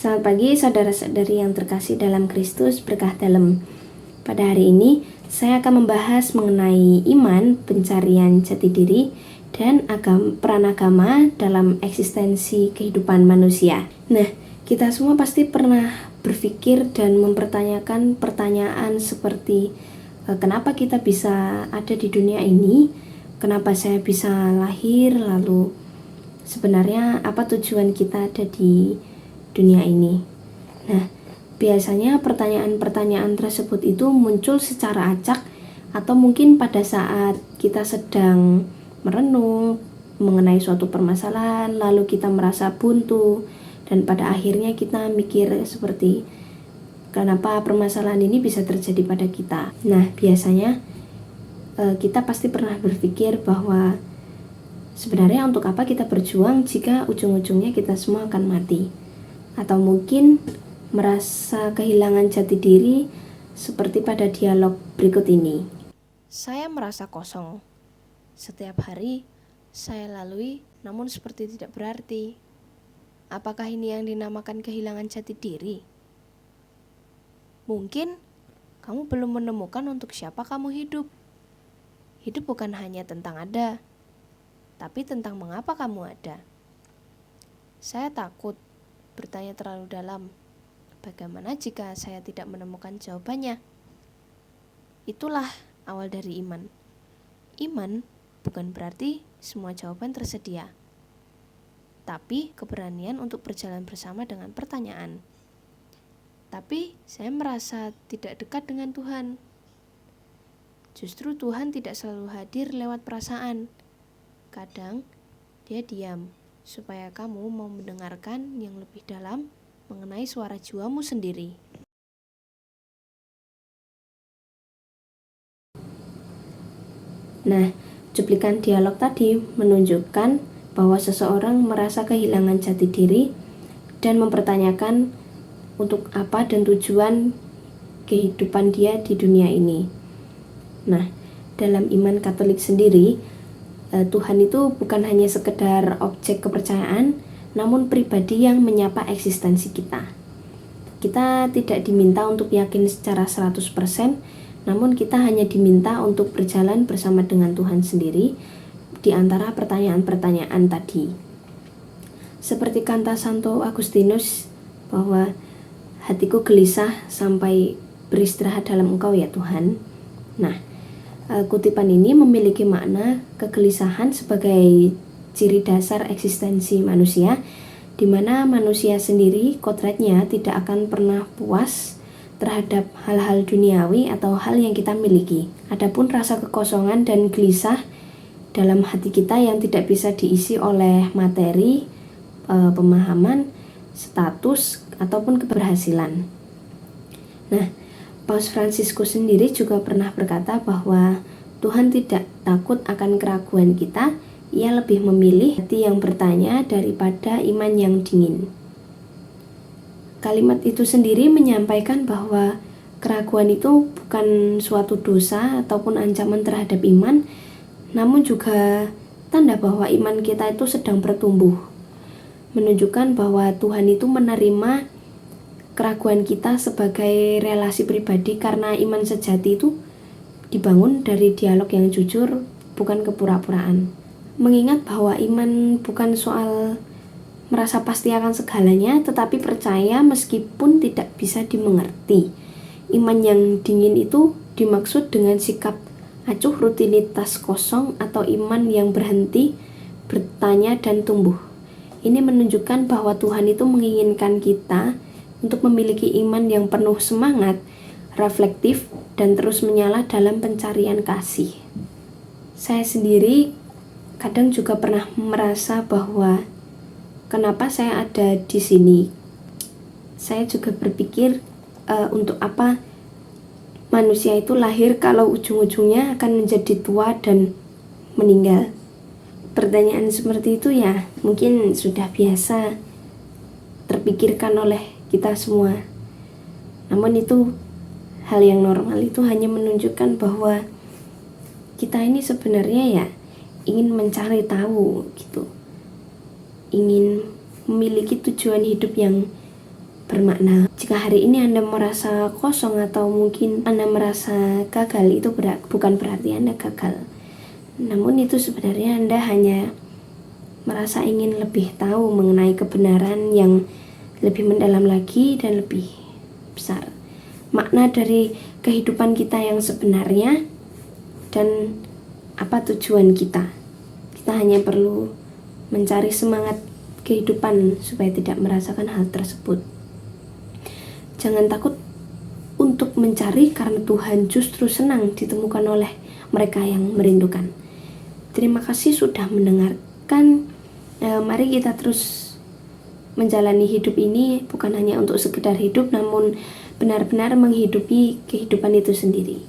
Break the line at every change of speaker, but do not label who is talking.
Selamat pagi saudara-saudari yang terkasih dalam Kristus, berkah dalam. Pada hari ini saya akan membahas mengenai iman, pencarian jati diri, dan peran agama dalam eksistensi kehidupan manusia. Nah, kita semua pasti pernah berpikir dan mempertanyakan pertanyaan seperti kenapa kita bisa ada di dunia ini, kenapa saya bisa lahir, lalu sebenarnya apa tujuan kita ada di dunia ini. Nah, biasanya pertanyaan-pertanyaan tersebut itu muncul secara acak atau mungkin pada saat kita sedang merenung mengenai suatu permasalahan, lalu kita merasa buntu dan pada akhirnya kita mikir seperti kenapa permasalahan ini bisa terjadi pada kita. Nah, biasanya kita pasti pernah berpikir bahwa sebenarnya untuk apa kita berjuang jika ujung-ujungnya kita semua akan mati? Atau mungkin merasa kehilangan jati diri seperti pada dialog berikut ini.
Saya merasa kosong. Setiap hari saya lalui namun seperti tidak berarti. Apakah ini yang dinamakan kehilangan jati diri? Mungkin kamu belum menemukan untuk siapa kamu hidup. Hidup bukan hanya tentang ada, tapi tentang mengapa kamu ada. Saya takut bertanya terlalu dalam. Bagaimana jika saya tidak menemukan jawabannya? Itulah awal dari iman. Iman bukan berarti semua jawaban tersedia, tapi keberanian untuk berjalan bersama dengan pertanyaan. Tapi saya merasa tidak dekat dengan Tuhan. Justru Tuhan tidak selalu hadir lewat perasaan. Kadang dia diam supaya kamu mau mendengarkan yang lebih dalam mengenai suara jiwamu sendiri.
Nah, cuplikan dialog tadi menunjukkan bahwa seseorang merasa kehilangan jati diri dan mempertanyakan untuk apa dan tujuan kehidupan dia di dunia ini. Nah, dalam iman Katolik sendiri, Tuhan itu bukan hanya sekedar objek kepercayaan, namun pribadi yang menyapa eksistensi kita. Kita tidak diminta untuk yakin secara 100%, namun kita hanya diminta untuk berjalan bersama dengan Tuhan sendiri di antara pertanyaan-pertanyaan tadi. Seperti kata Santo Agustinus bahwa hatiku gelisah sampai beristirahat dalam Engkau ya Tuhan. Nah, kutipan ini memiliki makna kegelisahan sebagai ciri dasar eksistensi manusia, di mana manusia sendiri kodratnya tidak akan pernah puas terhadap hal-hal duniawi atau hal yang kita miliki. Adapun rasa kekosongan dan gelisah dalam hati kita yang tidak bisa diisi oleh materi, pemahaman, status, ataupun keberhasilan. Nah, Paus Fransiskus sendiri juga pernah berkata bahwa Tuhan tidak takut akan keraguan kita, Ia lebih memilih hati yang bertanya daripada iman yang dingin. Kalimat itu sendiri menyampaikan bahwa keraguan itu bukan suatu dosa ataupun ancaman terhadap iman, namun juga tanda bahwa iman kita itu sedang bertumbuh, menunjukkan bahwa Tuhan itu menerima keraguan kita sebagai relasi pribadi karena iman sejati itu dibangun dari dialog yang jujur, bukan kepura-puraan. Mengingat bahwa iman bukan soal merasa pasti akan segalanya, tetapi percaya meskipun tidak bisa dimengerti. Iman yang dingin itu dimaksud dengan sikap acuh rutinitas kosong atau iman yang berhenti bertanya dan tumbuh. Ini menunjukkan bahwa Tuhan itu menginginkan kita untuk memiliki iman yang penuh semangat, reflektif, dan terus menyala dalam pencarian kasih. Saya sendiri kadang juga pernah merasa bahwa kenapa saya ada di sini. Saya juga berpikir untuk apa manusia itu lahir kalau ujung-ujungnya akan menjadi tua dan meninggal. Pertanyaan seperti itu ya mungkin sudah biasa terpikirkan oleh kita semua. Namun itu hal yang normal, itu hanya menunjukkan bahwa kita ini sebenarnya ya ingin mencari tahu gitu. Ingin memiliki tujuan hidup yang bermakna. Jika hari ini Anda merasa kosong atau mungkin Anda merasa gagal, itu bukan berarti Anda gagal. Namun itu sebenarnya Anda hanya merasa ingin lebih tahu mengenai kebenaran yang lebih mendalam lagi dan lebih besar. Makna dari kehidupan kita yang sebenarnya dan apa tujuan kita. Kita hanya perlu mencari semangat kehidupan supaya tidak merasakan hal tersebut. Jangan takut untuk mencari, karena Tuhan justru senang ditemukan oleh mereka yang merindukan. Terima kasih sudah mendengarkan. Mari kita terus menjalani hidup ini bukan hanya untuk sekedar hidup, namun benar-benar menghidupi kehidupan itu sendiri.